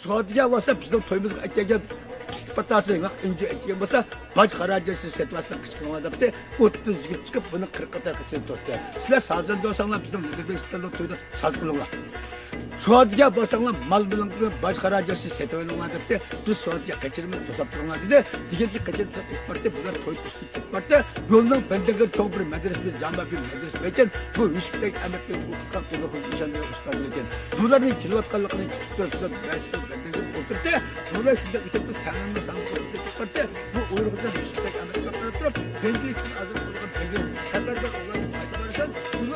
Suadiye varsa bizim toyumuzga ekegen patası ince ekegen varsa baş haracısı setlasına kışkırma da 30 yıl çıkıp bunu 40'a kaçırıp tuttu. Sizler sazdan diyorsanlar bizim Özbekistan'da toyda saz kılınlar. Suadiye varsanlar mal bilen baş haracısı setlasına da biz Suadiye kaçırmayı tosap durumlar dedi. Diğerki kaçırıp ekpartı bunlar toy üstü ekpartı. Yoldan bendegar çok bir medrese bir camba bir medrese beken bu üstteki emekli hukukak bunu konuşanlar ustad beken. Bunların kilovatkallıkını tutuyor. Oturdu. Burada şimdi bir tanımlı sanatı çıkarttı. Bu uyruğunda üstteki emekli tutup kendi için azıcık olan kendi kadar da olan faydalarsan bunu